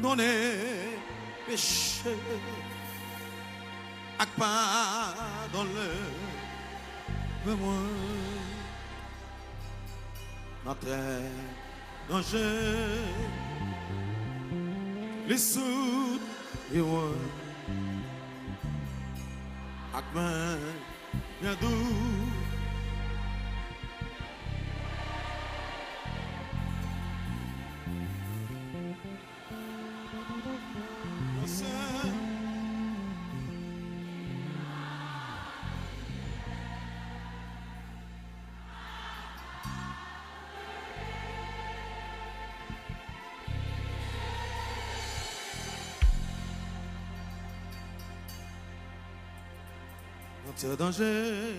pardonner péché, ak pardonner moi notre danger, les sous et moi ak main bien doux. Notre danger.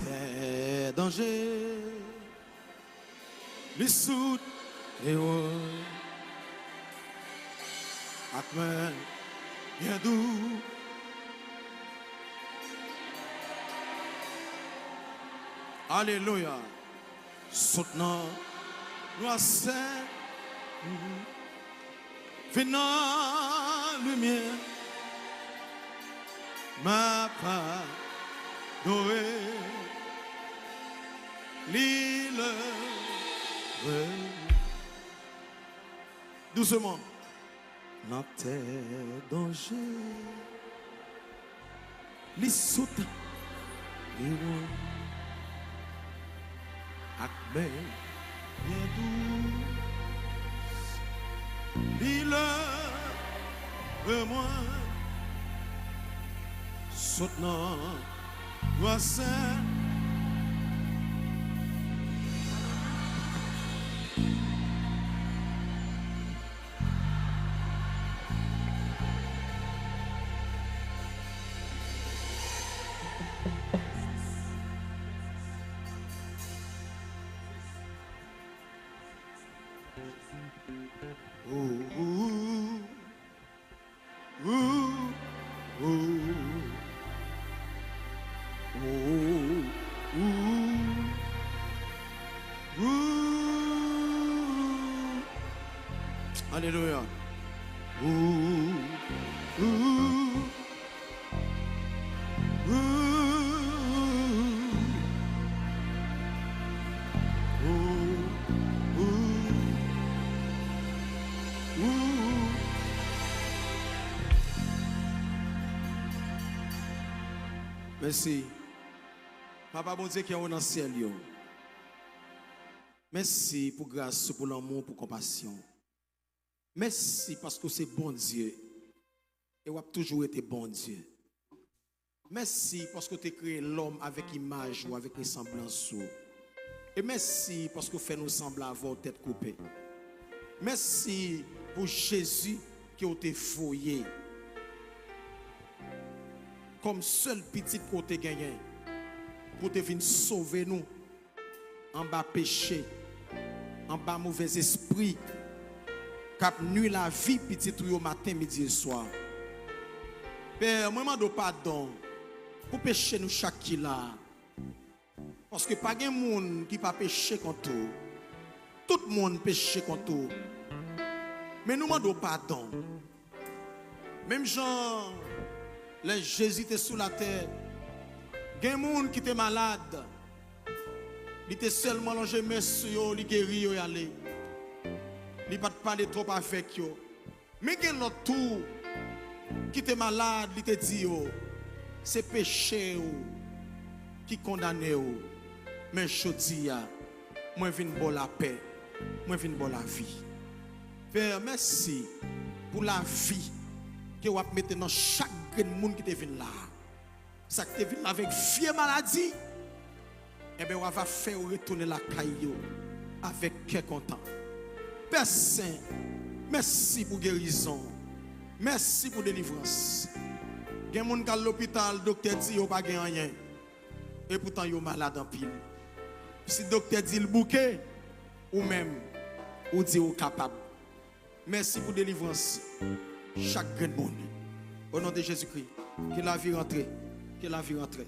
Tes dangers, les soutes et ouais, ak main bien doux. Alléluia. Soutenant, nous saint, venant lumière, ma part. Noé, l'île, doucement, dans tes dangers, les soutes, les loin, ak ben, bien douce, l'île, moi, soutenant. Você Alléluia. Merci. Papa bon Dieu qui est dans le ciel. Merci pour grâce, pour l'amour, pour compassion. Merci parce que c'est bon Dieu. Et vous avez toujours été bon Dieu. Merci parce que tu as créé l'homme avec image ou avec ressemblance. Et merci parce que vous faites nous sembler avoir tête coupée. Merci pour Jésus qui a été fouillé. Comme seul petit côté gagné. Pour te venir sauver nous. En bas péché. En bas mauvais esprit. Cap nuit la vie petit au matin, midi et soir. Père, moi demande pardon pour pécher nous chaque qui là. Parce que pas de monde qui pas péché contre tout. Tout le monde péché contre tout. Mais nous demandons pardon. Même Jean, les Jésus était sous la terre. Il y a des gens qui étaient malades. Il était seulement longé monsieur, il guéri, il allait. Il ne pas parler trop avec eux. Mais il y a l'autre tour qui était malade, il te dit c'est péché qui condamne. Mais je dis, moi je viens pour la paix, moi je viens pour la vie. Père, merci pour la vie que vous mettez dans chaque monde qui te vient là. Ça qui te vient avec vieille maladie, et bien on va faire retourner la caillou. avec cœur content. Père Saint, merci pour guérison. Merci pour délivrance. Il y a des gens qui sont à l'hôpital, le docteur dit qu'ils n'ont pas rien. Et pourtant, ils sont malades en pile. Si le docteur dit le bouquet, ou même, ou dit ou capable. Merci pour délivrance. Chaque grand monde. Au nom de Jésus-Christ. Que la vie rentre. Que la vie rentre.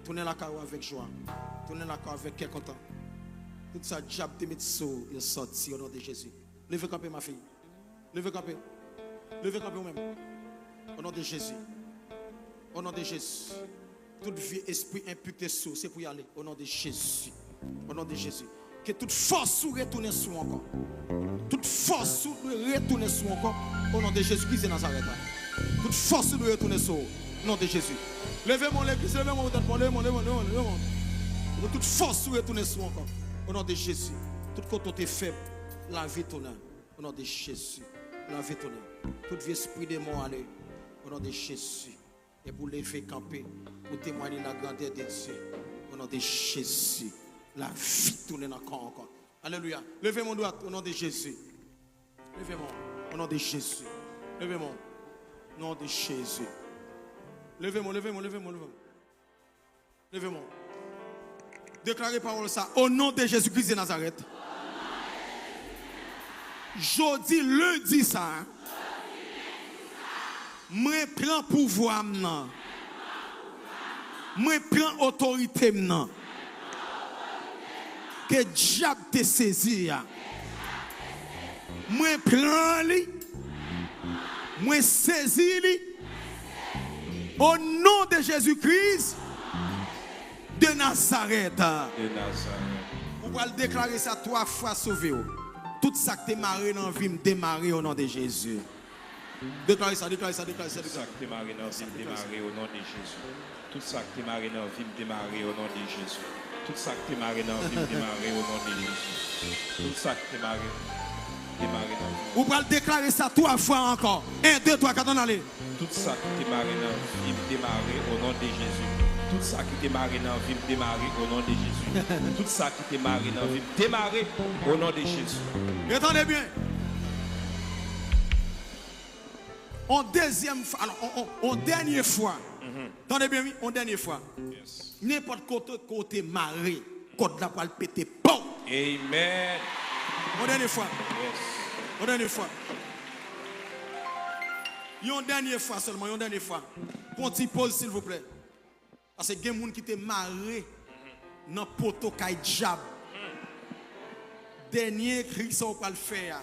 Tournez la carrière avec joie. Tournez la carrière avec cœur content. Tout ça, diable de médecins, il est sorti au nom de Jésus. Levez camper, ma fille. Levez camper. Levez camper vous-même. Au nom de Jésus. Au nom de Jésus. Toute vie, esprit imputé sur, c'est pour y aller. Au nom de Jésus. Au nom de Jésus. Que toute force retourne sur encore. Toute force retourne sur encore. Au nom de Jésus-Christ de Nazareth. Toute force retourne sur. Au nom de Jésus. Levez-moi l'église, levez-moi, levez-moi. Toute force retourne sur encore. Au nom de Jésus. Tout côté faible, la vie tourne. Au nom de Jésus. La vie tourne. Tout vie esprit de mort aller. Au nom de Jésus. Et pour lever camper, pour témoigner la grandeur de Dieu. Au nom de Jésus. La vie tourne encore. Alléluia. Levez mon doigt au nom de Jésus. Levez-moi au nom de Jésus. Levez-moi au nom de Jésus. Levez-moi. Levez-moi. Déclarez parole ça au nom de Jésus-Christ de Nazareth. Jeudi, lundi ça. Moi prends pouvoir maintenant. Moi prends autorité maintenant. Que diable te saisi. Moi prends lui. Moi saisis lui. Au nom de Jésus-Christ de Nazareth. Vous pouvez déclarer ça 3 fois sauvé. Tout ça qui démarré dans la vie, démarrer au nom de Jésus. Déclarez ça. Tout ça qui démarré dans la vie, démarrer au nom de Jésus. Tout ça qui démarré dans la vie, démarrer au nom de Jésus. Tout ça qui démarré dans la vie, démarrer au nom de Jésus. Tout ça qui démarré dans la vie. Vous pouvez déclarer ça 3 fois encore. 1, 2, 3, 4, on allez. Tout ça qui démarré dans la vie, démarrer au nom de Jésus. Tout ça qui démarre dans la vie, démarrer au nom de Jésus. Tout ça qui démarre dans la vie, démarrer au nom de Jésus. Entendez bien. En deuxième fois, alors en dernière fois. Entendez bien, oui, en dernière fois. Yes. N'importe côté marée, côté la poêle pété, bon. Amen. En dernière fois. Yes. En dernière fois. Une dernière fois seulement, une dernière fois. Pour un petit pause, s'il vous plaît. Parce que il y a des gens qui te marré dans le poteau qui est diable. Dernier cri, ça va le faire.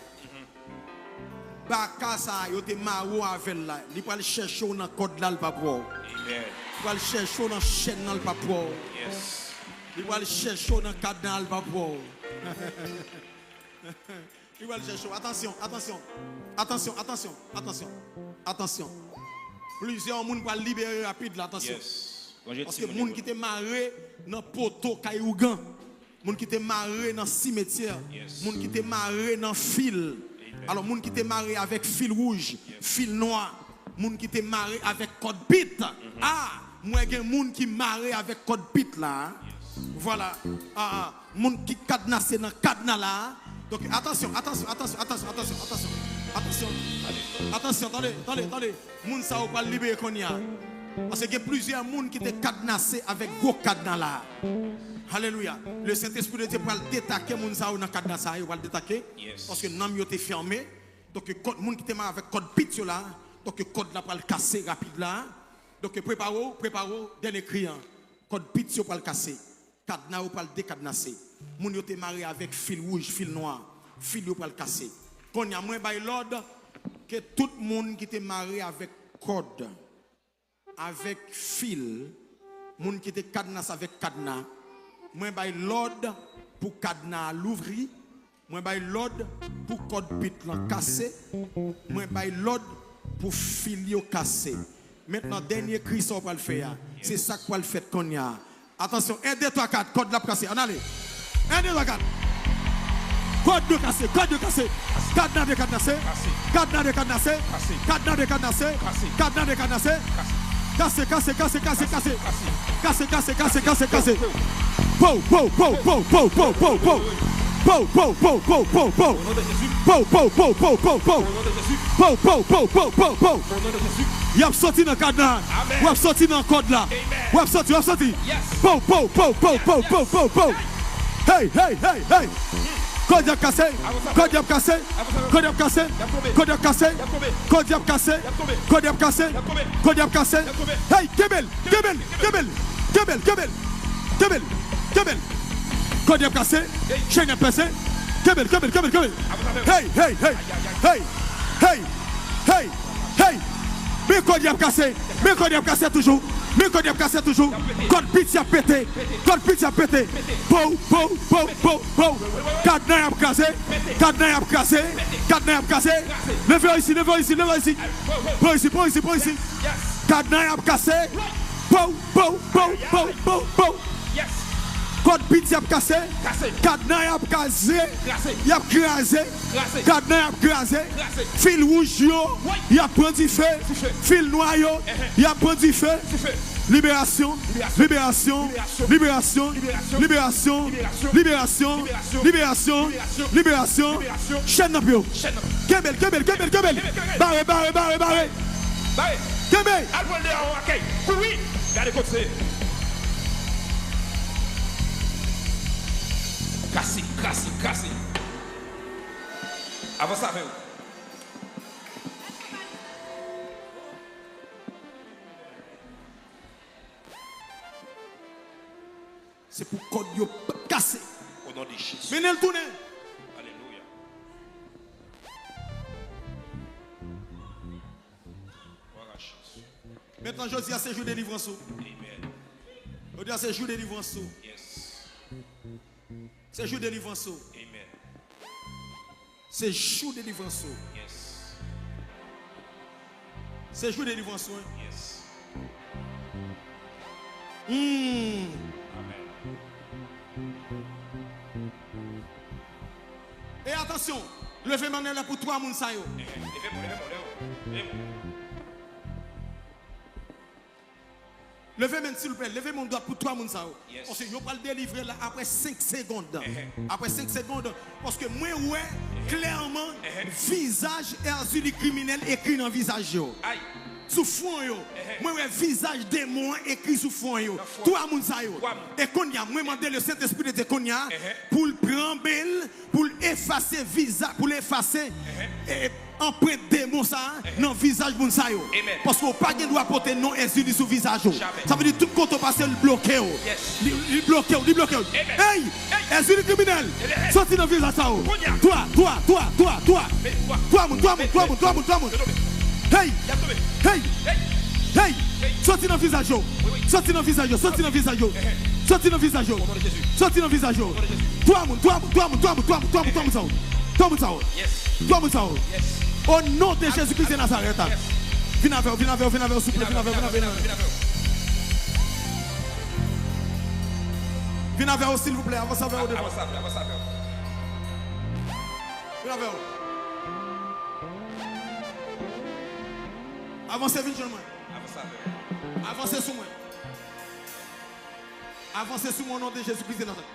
Baka ça, yo te marou avec là. Il va le chercher dans le code là, le pas pour. Amen. Il va le chercher dans la chaîne là, le pas pour. Yes. Il va le chercher dans le cadre là, le pas pour. Il va le chercher. Attention. Plusieurs gens vont libérer rapide là, attention. Yes. Parce que les gens qui te marré dans le poteau Kaïougan, les gens qui te marré dans le cimetière, les gens qui te marré dans le fil. Alors, les gens qui te marré avec fil rouge, fil noir, les gens qui te marré avec code bit. Ah, moi, il y a des gens qui marré avec code bit là. Voilà. Les gens qui cadenassé dans le cadenas là. Donc, attention. Attendez. Les gens ça va libérer qu'on y a. Parce qu'il y a plusieurs personnes qui étaient cadenassés avec gros cadenas là. Alléluia. Le Saint-Esprit de Dieu va le détaquer, les gens qui dans cadenas là, il va le détaquer. Parce que l'âme était fermé. Donc, les gens qui étaient avec code pit là, donc le code là va le casser rapide là. Donc, préparez-vous, dernier criant. Code pit va le casser. Cadenas va le décadenasser. Les gens qui étaient mariés avec fil rouge, fil noir, fil va le casser. Quand il y a moins by l'ordre que tout le monde qui était marié avec code, avec fil, moun qui était cadenas avec cadenas, moi bay l'ordre pour cadenas l'ouvrir, moi bay l'ordre pour code bit l'en casser, moi bay l'ordre pour fil yo casser. Maintenant dernier cri ça va le faire. C'est ça qu'on va le faire qu'on y a. Attention, 1 2 3 4 code la casser. On allez. 1 2 3 4. Code de casser, cadenas de cadenassé, cadenas de cadenassé, cadenas de cadenassé, cadenas de cadenassé. Cassez. po, po, po, po, po, po, po, po. Po, po, po, po, po, po. Au nom de Jésus. Po, po, po, po, po, po. Au nom de Jésus. Po, po, po, po, po, po. Au nom de Jésus. Y a sorti dans le cadre là. Amen. Y a sorti dans le code là. Amen. Y a sorti, y a sorti. Yes. Po, po, po, po, po, po, po, po. Hey, hey, hey, hey. Code y'a cassé. Code y'a cassé. Code y'a cassé. Code y'a cassé. Code y'a cassé. Code y'a cassé. Code y'a cassé. Hey, Kebel, Kebel, Kebel, Kebel, Kebel, Kebel, Kebel. Code y'a cassé. Chaîne y'a cassé. Kebel, Kebel, Kebel, Kebel. Hey, hey, hey, hey, hey, hey, hey. Mais code y'a cassé. Mais code y'a cassé toujours. Mais code y'a cassé toujours. Code pitch y'a pété. Code pitch y'a pété. Po, po, po, po, po. Cadenas y'a cassé. Cadenas y'a cassé. Cadenas y'a cassé. Levez ici, levez ici, levez ici. Pour ici, pour ici, pour ici. Cadenas y'a cassé. Po, po, po, po, po, po. Yes. Code pitch y'a cassé. Cassé. Cadenas y'a cassé. Cassé. Y'a crasé. Cassé. Cadenas y'a crasé. Cassé. Fil rouge yo. Y'a pris du feu. feu. Fil noir yo. Y'a pris du feu. Feu. Libération, libération, libération, libération, libération, libération, libération, chaîne n'a plus. Kebel, Kebel, Kebel, Kebel. Barré, barré, barré, barré. Barré. Kebel. Alpha de en accueil. Oui. Regardez comme c'est. Cassé, cassé, cassé. Avant ça, avec vous. C'est pour code yo cassé. Au nom de Jésus. Menez le tourner. Alléluia. Voilà Jésus. Maintenant, je dis à ces jours de délivrance. Amen. Je dis à ces jours de délivrance. Yes. Ces jours de délivrance. Amen. Ces jours de délivrance. Yes. Ces jours de délivrance. Yes. Amen. Et attention, levez maintenant là pour trois moun sa yo. Levez maintenant s'il vous plaît, levez mon doigt pour trois moun sa yo. Yes. Parce que yo pas le délivrer là après 5 secondes. Après 5 secondes parce que moi ouais clairement visage et azuli criminel écrit dans visage yo. Aïe. Sous fond yo. Moi ouais visage démon écrit sous fond yo. fond. Trois moun sa yo. Trois moun. Et qu'on y a moi demander le Saint-Esprit de Konya pour le prendre pour effacer visage pour effacer empreinte démon ça dans visage moun sa yo. Amen. Parce qu'on pas doit porter non azuli sous visage yo. Jamais. Ça veut dire tout côté passer le bloqué yo. Yes. Il bloqué yo, il bloqué yo. Amen. Hey, azuli criminel. Amen. Sorti dans visage ça yo. Konya. Toi. Mais toi. Toi moun. Hey! Il a tombé. Hey! Hey. Hey! Sorti dans le visage. Oui. Sorti dans le visage. Sorti dans le visage. Sorti dans le visage. Au nom de Jésus. Sorti dans le visage. de Jésus. Toi moun. Yes. Yes. Au nom de Jésus-Christ de Nazareth. Yes. Viens avec, s'il vous plaît. Viens avec, s'il vous plaît. Avance avec au devant. Avance. Viens avec. Avancez vite, jeune. Avancez sous moi. Avancez sous mon nom de Jésus-Christ de Nazareth.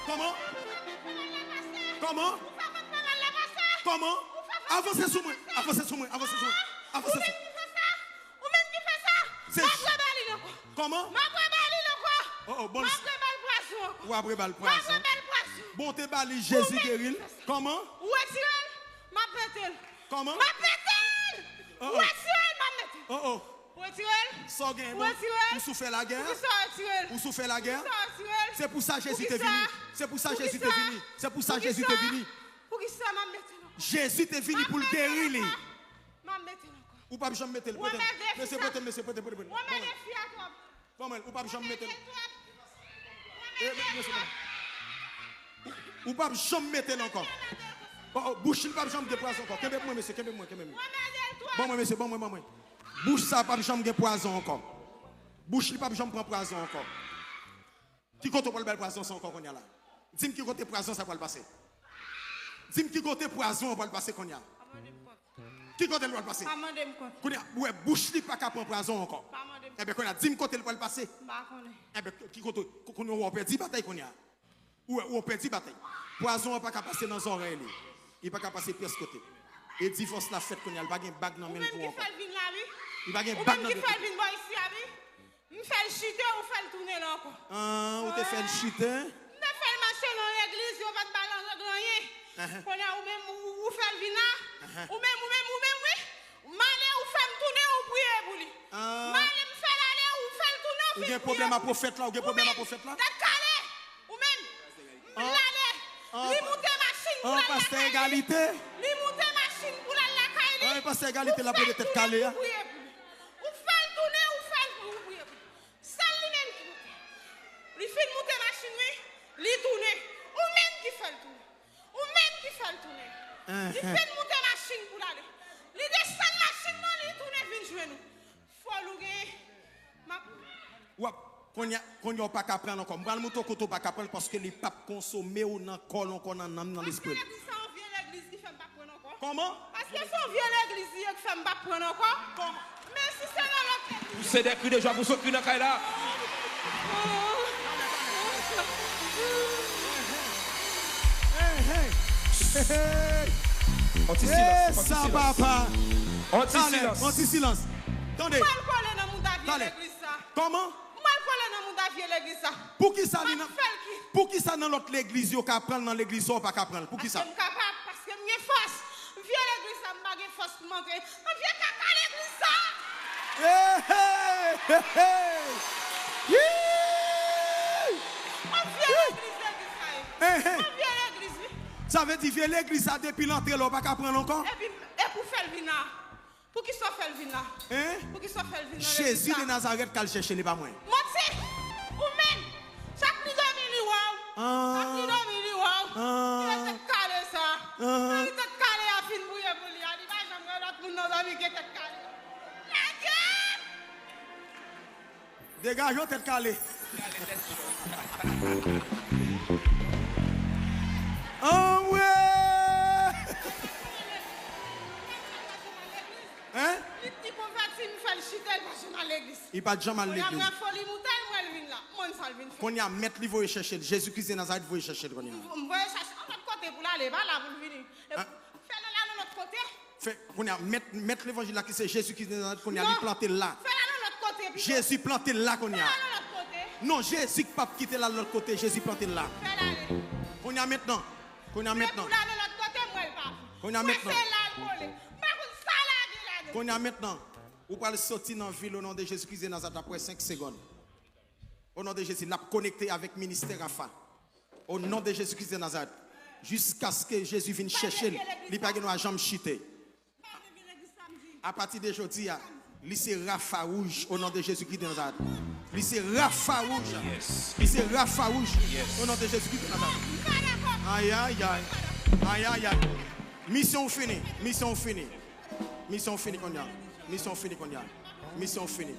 Comment? Avancez sous moi. C'est... Comment? Oh, bon. Ou après bal poisson. Bon te bali Jésus guéril. Comment? Comment? Oh. Sans gain, bon. Ou souffert la guerre. C'est pour ça Jésus est venu. Pour qui ça m'a mettre là? Jésus est venu pour le guérir. M'a mettre là. Ou pas jamais mettre. Monsieur, peut-être. Bon, ou pas jamais mettre. Ou pas jamais mettre encore. Bouche pas jamais de poison encore. Qu'est-ce que moi, monsieur? Bon, monsieur, bon. Bouche ça pas jamais de poison encore. Bouche pas jamais prendre poison encore. Qui compte pour le bel poison encore qu'on y a là? Dis-moi qui côté poison ça va le passer. Dis-moi qui côté poison on va le passer qu'on y a. Qui côté le doit passer? Pas mandé me compte. Qu'on a ouais bouche li pas qu'à prendre poison encore. Pas mandé me Eh bien qu'on a 10 côté le doit passer. Pas connaît. Eh bien qui côté qu'on on perd bataille qu'on a. Ou on perd bataille. Poison pas qu'à passer dans les oreilles. Il pas qu'à passer presque côté. Et divorce la fête qu'on a, il pas gain bague dans Ou même même pour qui encore. fait le vin là, oui. Il pas gain Ou bague même dans qui le. fait le vin boy ici, oui. Me fait le chuter ou fait le tourner là encore. Ah, on te fait le chute hein? Me fait le marcher dans l'église, ou pas de balance de rien. Qu'on a ou même ou fait le vin là. Ou même, oui. Malé ou fait me tourner ou prier pour lui. Malé me fait l'aller ou fait le tourner ou Ou bien problème à prophète là, ou bien problème à prophète là? D'être calé. Ou même, l'aller. Lui monter machine pour On la passe caille. égalité. Lui monter machine pour la caille. On passe égalité la peut être calé. Ou fait le tourner ou fait le prier. Ça lui-même qui monte. Lui fait monter machine, oui. Lui tourner. Ou même qui fait le tourner. Ou même qui fait le tourner. Lui fait monter machine pour l'aller. Lui descend machine, non, lui tourner, vient jouer nous. Faut louer. Qu'on y a pas qu'à prendre encore. M'bral mouton koto pas qu'à prendre parce que les papes consommés ou dans col on connaît dans l'esprit. L'église qui fait pas prendre encore. Comment? Parce que son vieux l'église qui fait pas prendre encore. Comment? Mais si c'est dans l'autre église. C'est des cris de joie pour ceux qui n'ont pas là. Anti-silence. Ça papa. Anti-silence. Anti-silence. Attendez. Mal collé dans mon David Allez. l'église ça. Comment? Mal collé dans mon David l'église ça. Pour qui ça Mal dans fait qui? pour qui ça dans l'autre l'église yo qu'a prendre dans l'église ou pas qu'a prendre? Pour qui ça? Parce que je suis capable, parce que je suis force. Vieux l'église ça, je n'ai pas force pour m'entrer. Vieux caca l'église ça. Hey hey hey hey. Vieux l'église ça. Hey hey. Vieux l'église. Ça veut dire vieux l'église ça depuis l'entrée là pas qu'a prendre encore? Et pour faire le vin là. Pour qui soit fait le vin là? Hein? Pour qui soit fait le vin là? Jésus de Nazareth qu'elle cherche les pas moins. Monte, ou même, chaque nuit dormi li wow. Chaque nuit dormi li wow. Il a tête calé ça. Il a tête calé à fin bouillé pour lui. Il va jamais l'autre monde dans dormi qui est tête calé. Dégage tête calée. Oh ouais. Hein? Il dit converti me fait le chitel parce que dans l'église. Il pas jamais à On a l'église. pris folie moutel moi le vin là. Mon sal vin. Qu'on y a mettre li voye chercher Jésus-Christ de Nazareth voye chercher qu'on y a. On va chercher en l'autre côté pour l'aller, pas là pour venir. Fais-le là de l'autre côté. Fait qu'on y a mettre l'évangile là qui c'est Jésus-Christ de Nazareth qu'on y a lui planter là. Fais-le de l'autre côté. puis Jésus planté là qu'on y fais-le a. de l'autre côté. Non, Jésus pas quitter là de l'autre côté, Jésus planté là. Fais-le aller. Qu'on y a maintenant. Qu'on y a maintenant. Pour là de l'autre côté, moi il pas. Qu'on y a maintenant. C'est là le volet. Pas contre ça là. Qu'on y a maintenant. Vous pouvez sortir dans la ville au nom de Jésus-Christ de Nazareth après 5 secondes. Au nom de Jésus, nous connecté avec le ministère Rafa. Au nom de Jésus-Christ de Nazareth. Jusqu'à ce que Jésus vienne chercher, il n'y a pas de jambe chité. À partir d'aujourd'hui, il c'est Rafa rouge au nom de Jésus-Christ de Nazareth. Il c'est Rafa rouge. Il c'est Rafa rouge au nom de Jésus-Christ de Nazareth. Aïe, aïe, aïe. Aïe, aïe, aïe. Mission finie. Mission finie. Mission finie qu'on y a. Mission finie qu'on y a. Mission finie.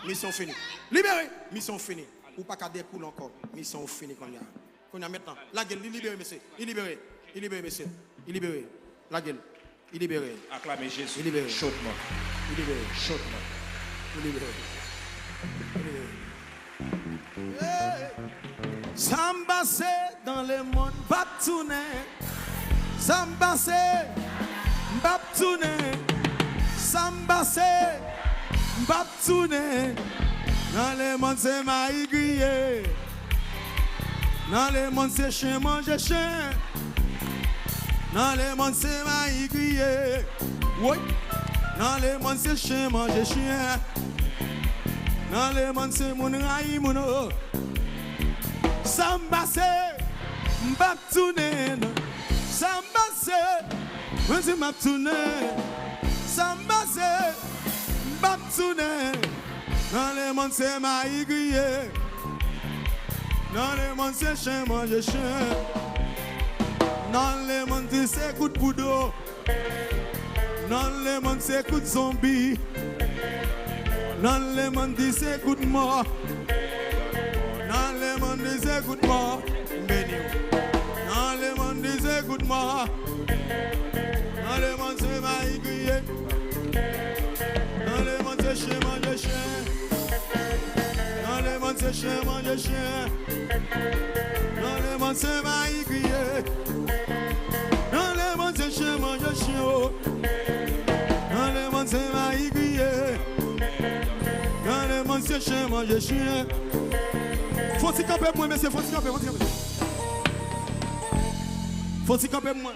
Mission finie. Libéré. Mission finie. Ou pas qu'à découler encore. Mission finie qu'on y a. Qu'on y a maintenant. La gueule, il libéré, monsieur. Il libéré. Il libéré, monsieur. Il libéré. La gueule. Il libéré. Acclamez Jésus. Il libéré. Chaudement. Il libéré. Chaudement. Il libéré. Samba c'est dans le monde, bap tourner. Samba c'est bap tourner. Samba c'est bap tourner. Dans le monde c'est maï grillé. Dans le monde c'est chien manger chien. Dans le monde c'est maï grillé. Oui. Dans le monde c'est chien manger chien. Dans le monde c'est mon raï mon. Samba c'est mbap tourner. Samba c'est moi c'est mbap tourner. Samba c'est mbap tourner. Dans le monde c'est maï grillé. Dans le monde c'est chien manger chien. Dans le monde c'est coup de poudre. Dans le monde c'est coup de zombie. Dans le monde c'est coup de mort. Dans le monde c'est coup de mort. Dans le monde c'est coup de mort. Dans le monde c'est maï grillé. c'est chien, manger chien. Dans le monde, c'est maïs crier. Dans le monde, c'est chien, manger chien. Dans le monde, c'est maïs crier. Dans le monde, c'est chien, manger chien. Faut-il camper moi, monsieur, faut-il camper, faut-il camper. Faut-il camper moi.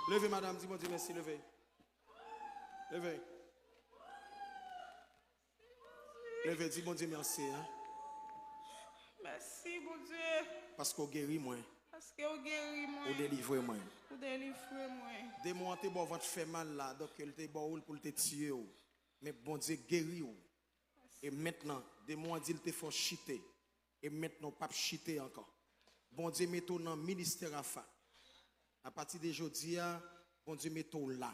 Levez, madame, dis-moi, dis merci, levez. Levez. Levez, dis bon Dieu merci. Hein? Merci, bon Dieu. Parce qu'on guérit moi. Parce que vous guéris moi. Ou délivrer moi. Vous délivrez moi. Des mois, te bon, votre fait mal là, donc elle te bon pour te tuer. Mais bon Dieu guérit. Et maintenant, des mois, il te faut chiter. Et maintenant, pas chiter encore. Bon Dieu, mettons dans le ministère à fa. À partir d'aujourd'hui, bon Dieu, mettons là.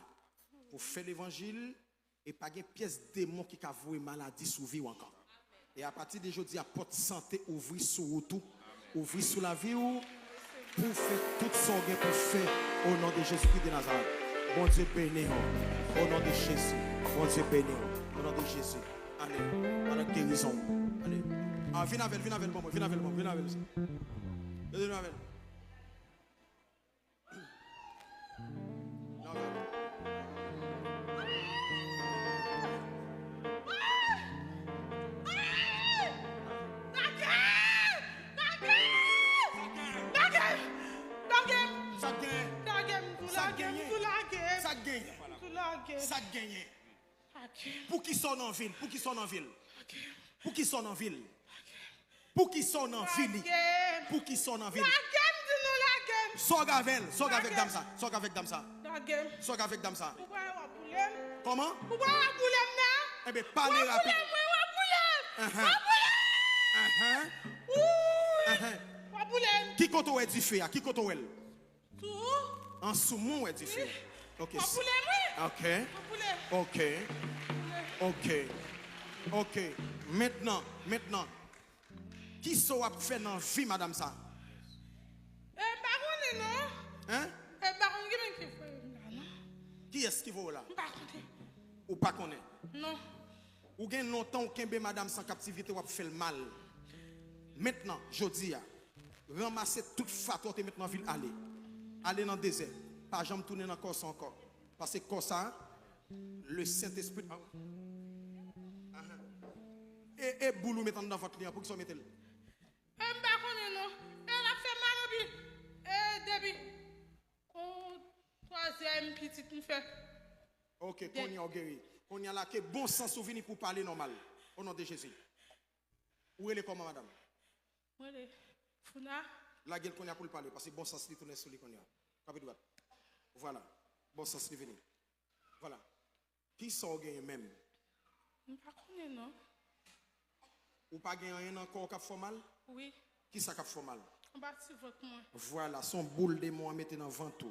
Pour faire l'évangile. Et pas de pièce démon qui a voué maladie sous vie encore. Et à partir d'aujourd'hui, à porte santé ouvrir sur tout, ouvrir sur la vie ou pour faire tout ce qu'on peut faire au nom de Jésus-Christ de Nazareth. Bon Dieu béni au nom de Jésus. Bon Dieu béni au nom de Jésus. Allez, voilà guérison. Allez. Ah, viens avec, viens avec moi, viens avec moi, viens avec moi. Viens avec. Ça gagne. Pour qui sont en ville? Pour qui sont en ville? Pour qui sont en ville? Pour qui sont en ville? Pour qui sont en ville? Sors avec dame ça. Sors avec dame ça. Sors avec dame ça. Comment? Eh bien, parlez rapide. Qui compte où est du feu? Qui compte où est? En sous-mou est du feu. Ok. Ok. Maintenant. Qui soit fait dans la vie, madame ça? Hein? Qui est-ce qui va là? Ou pas connaître? Non. Ou gain longtemps ou kembe madame sans captivité ou fait le mal. Maintenant, je dis, ramasser toute fatalité maintenant ville aller. Aller dans le désert. Pas jamais tourner dans le corps sans corps. Parce que comme ça, le Saint-Esprit. Et boulou maintenant dans votre lien pour qu'ils soient mettés là. Non. Elle a fait mal depuis. Troisième petite nous fait. Ok, qu'on y a guéri. On y a là que bon sens souvenir pour parler normal. Au nom de Jésus. Où est le comment, madame? Où est le Funa? La gueule qu'on y a pour le parler. Parce que bon sens il tourne sur lui qu'on y a. Voilà. Bon sens il venu. Voilà. Qui sont gagné même? Je ne sais pas, non. Ou pas gagné rien encore qui fait mal? Oui. Qui ça qui fait mal? On va sur votre main. Voilà, son boule de moi mettre dans le ventre.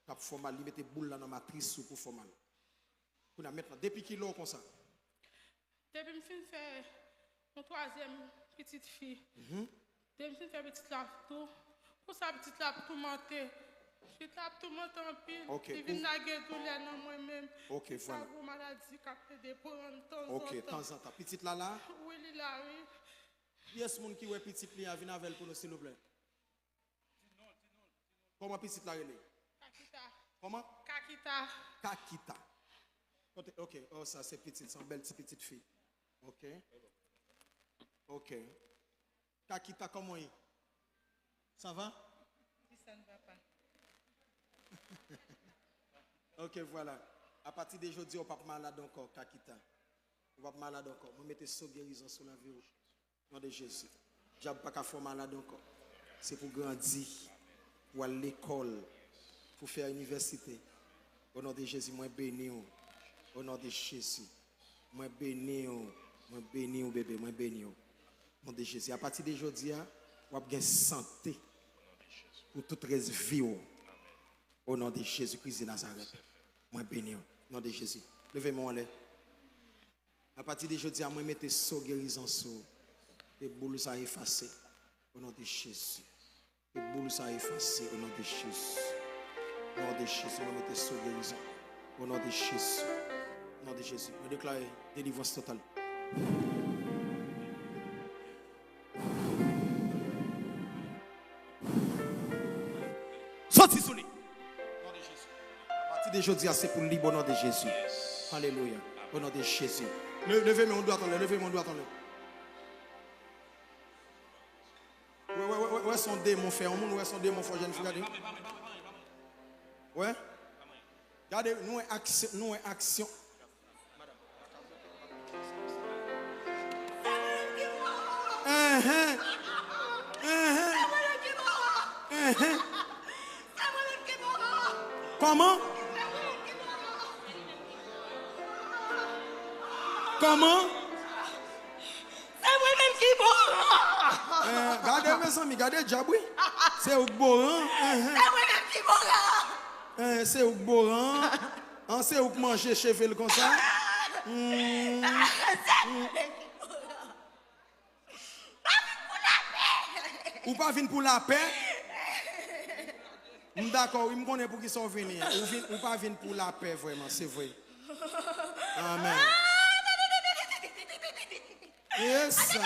Qui fait mal, il mette boule là dans la matrice pour faire mal. Pour maintenant, depuis qu'il est comme ça? Depuis que je fais mon troisième petite fille. Depuis que je fais petite lave tout. Pour ça, petite lave tout monter. Je tape tout monter en pile. Ok. Je viens de douleur dans moi-même. Ok, voilà. Ça vous maladie qui a fait des points de temps en temps. Ok, de temps en temps. Petite là? Oui, là, oui. Qui est-ce qui est petite là? Viens avec pour nous, s'il vous plaît. Comment petite là? Kakita. Comment? Kakita. Ok, oh ça c'est petite, c'est une belle petite fille. Ok. Kakita, comment est? Ça va? Ça ne va pas. Ok, voilà. À partir d'aujourd'hui, on ne va pas malade encore, Kakita. On va pas malade encore. On va mettre ce guérison sur la vie. Au nom de Jésus. Je ne vais pas faire malade encore. C'est pour grandir, pour aller à l'école, pour faire l'université. Au nom de Jésus, moi béni. Au nom de Jésus. Moi béni. Moi béni, bébé. Moi béni. Au nom de Jésus. À partir d'aujourd'hui, on va avoir santé pour toute vie. Au nom de Jésus-Christ de Nazareth. Moi béni. Au nom de Jésus. Levez-moi en l'air. À partir d'aujourd'hui, moi mettez ce guérison sur. Les boules sont effacées. Au nom de Jésus. Les boules sont effacées. Au nom de Jésus. Au nom de Jésus. Moi mettez ce guérison. Au nom de Jésus. Au nom de Jésus. Je déclare délivrance totale. sorti sur lui. Au nom de Jésus. À partir d'aujourd'hui, c'est pour le libre au nom de Jésus. Alléluia. Au nom de Jésus. Levez mon doigt, levez mon doigt. Ouais, son démon fait un monde, ouais, son démon fait jeune fille. Ouais. Regardez, nous avons action. Comment? Comment? C'est moi-même qui mourra. Regardez mes amis, regardez Djaboui. C'est au Boran. C'est moi-même qui mourra. C'est au Boran. C'est où manger chevel comme ça. Ou pas venir pour la paix? D'accord, il me connaît pour qu'ils sont venus. Ou pas venir pour la paix, vraiment, c'est vrai. Amen. Yes.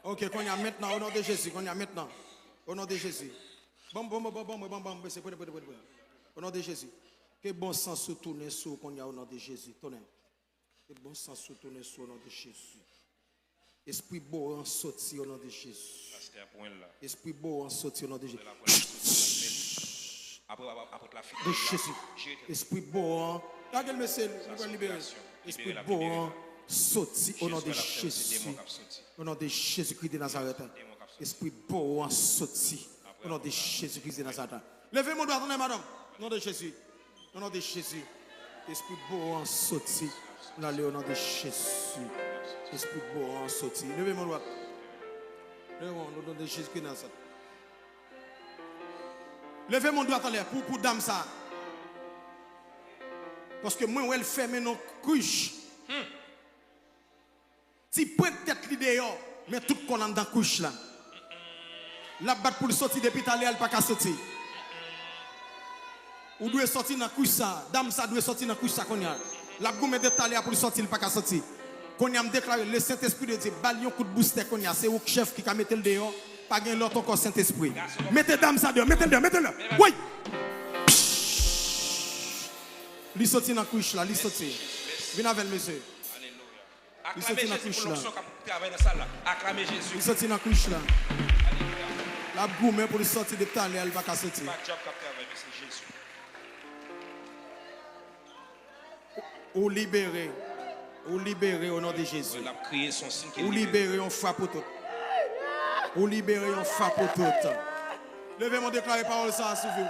Ok, qu'on y a maintenant, au nom de Jésus, qu'on y a maintenant. Au nom de Jésus. Bon, c'est bon. Au nom de Jésus. Que bon sens se tourne sur qu'on y a au nom de Jésus. Tournez. Que bon sens se tourne sur au nom de Jésus. Esprit beau en sorti au nom de Jésus. Esprit beau en sorti au nom de Jésus. De Jésus. Esprit beau en. Regardez le monsieur, nous allons libérer. Esprit beau en sorti au nom de Jésus. Au nom de Jésus-Christ de Nazareth. Esprit beau en sorti. Au nom de Jésus-Christ de Nazareth. Levez mon doigt, attendez, madame. Au nom de Jésus. Au nom de Jésus. Esprit beau en sorti. Allez au nom de Jésus. Esprit beau en sorti. Levez mon doigt. Levez mon doigt, au nom de Jésus-Christ de Nazareth. Levez mon doigt, attendez, pour dame ça. Parce que moi, elle fait nos couches. Si peut-être l'idée, mais tout qu'on a dans la couche là. La batte pour sortir depuis tout à l'heure, elle n'a pas qu'à sortir. Ou doit sortir dans la couche ça. Dame ça doit sortir dans la couche ça qu'on a. La gomme de tout à l'heure pour sortir, elle n'a pas qu'à sortir. Qu'on a déclaré, le Saint-Esprit de Dieu, balion coup de booster qu'on a. C'est au chef qui a mis le dehors. Pas gain l'autre encore Saint-Esprit. Mettez dame ça dehors, mettez-le. Oui. Lui sortir dans la couche là, lui sortir. Viens avec le monsieur. Acclamez Jésus pour l'onction qui travaille dans la salle. Acclamez Jésus. Il sortit dans la couche là. La gourmet pour le sortir de temps, elle va pas sortir. Ou libérer au nom de Jésus. Ou libérer, on frappe pour tout. Ou libérer, on frappe pour tout. Levez mon déclaré parole ça sur vous.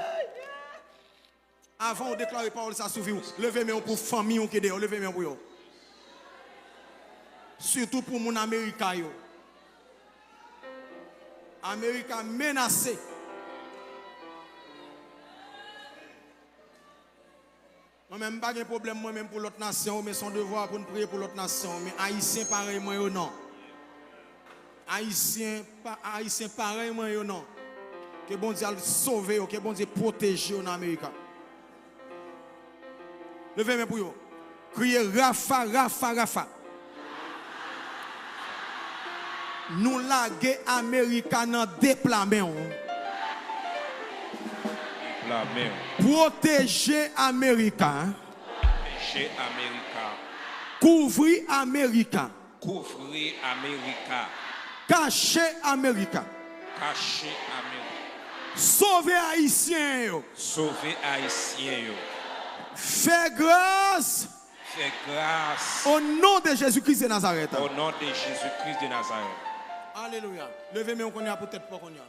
Avant de déclarer parole ça sur vous. Levez moi pour famille qui est dehors. Levez moi pour vous. Surtout pour mon Américain. Américain menacé. Moi-même, pas de problème moi-même pour l'autre nation, mais son devoir pour nous prier pour l'autre nation. Mais Haïtien pareil, moi, non. Haïtien pareil, moi, non. Que bon Dieu a sauvé, que bon Dieu protégé en Amérique. Levez-moi pour vous. Criez Rafa, Rafa, Rafa. Nous laguer Américains dans déplacement. Protéger Américains. Protéger Américains. Couvrir Américains. Couvrir Américains. Cacher Américains. Cacher Américains. Sauver Haïtiens. Sauver Haïtiens. Fais grâce. Fais grâce. Au nom de Jésus-Christ de Nazareth. Au nom de Jésus-Christ de Nazareth. Alléluia. Levez-moi qu'on y a peut-être pas qu'on y a.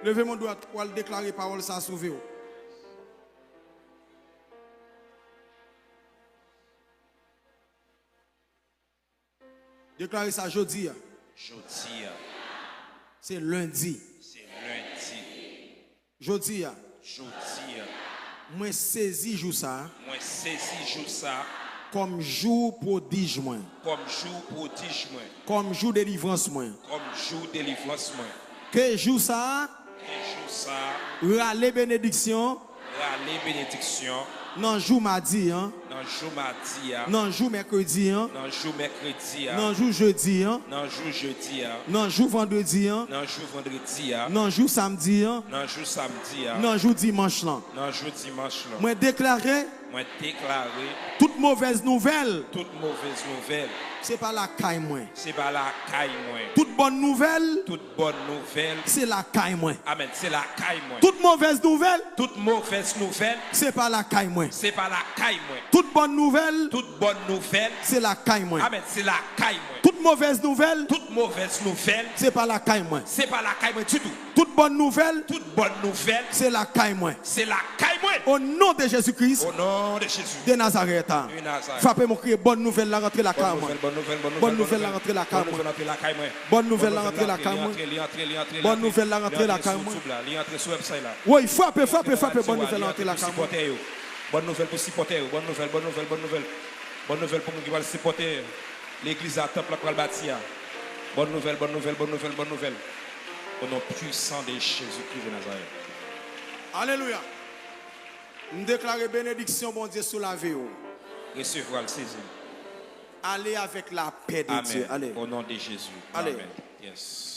Levez mon doigt pour le déclarer parole ça sauver. Déclarer ça jeudi. Jeudi. C'est lundi. C'est lundi. Jodi, Jeudi, moi saisi jour ça moi saisi jour ça comme jour prodige moi, comme jour prodige moi, comme jour délivrance moi. comme jour délivrance moi. Que jour ça, Et jour ça, râler bénédiction, râler bénédiction, non jour mardi, hein, dans jour mardi, non jour mercredi, hein, dans jour mercredi, non jour jeudi, hein, dans jour jeudi, non jour vendredi, hein, dans jour vendredi, non jour samedi, hein, dans jour samedi, non jour dimanche là. dans jour dimanche. Moi déclarer Moi déclaré toute mauvaise nouvelle, toute mauvaise nouvelle, c'est pas la caille moi. c'est pas la caille moi. Toute bonne nouvelle, Toute bonne nouvelle, c'est la caille moi. amen, c'est la caille moi. Toute mauvaise nouvelle, Toute mauvaise nouvelle, c'est pas la caille moi. c'est pas la caille moi. Toute bonne nouvelle, Toute bonne nouvelle, c'est la caille moi. amen, c'est la caille moi. Toute mauvaise nouvelle, Toute mauvaise nouvelle, c'est pas la caille moi. c'est pas la caille moi du tout. Toute bonne nouvelle, Toute bonne nouvelle, c'est la caille moi. c'est la caille moi. Au nom de Jésus-Christ Au nom de Jésus. de Nazareth. De Nazareth. Frappez mon cri, bonne nouvelle la rentrée la caille Bonne moi. nouvelle, bonne nouvelle, bonne Bonne nouvelle. nouvelle la rentrée la caille Bonne moi. nouvelle la caille moi. Bonne nouvelle la rentrée la caille moi. Bonne nouvelle la rentrée la caille moi. Li entre sur website là. Oui, frappez, frappez, frappez, bonne nouvelle la rentrée la caille moi. Bonne nouvelle pour supporter. Bonne nouvelle, bonne nouvelle, bonne nouvelle. Bonne nouvelle pour nous qui va supporter l'église à temple pour le bâtir. Bonne nouvelle, bonne nouvelle, bonne nouvelle, bonne nouvelle. Au nom puissant de Jésus-Christ de Nazareth. Alléluia. Nous déclarons bénédiction, bon Dieu, sur la vie. Recevoir le saisir. Allez avec la paix de Dieu. Amen. Allez. Au nom de Jésus. Allez. Amen. Yes.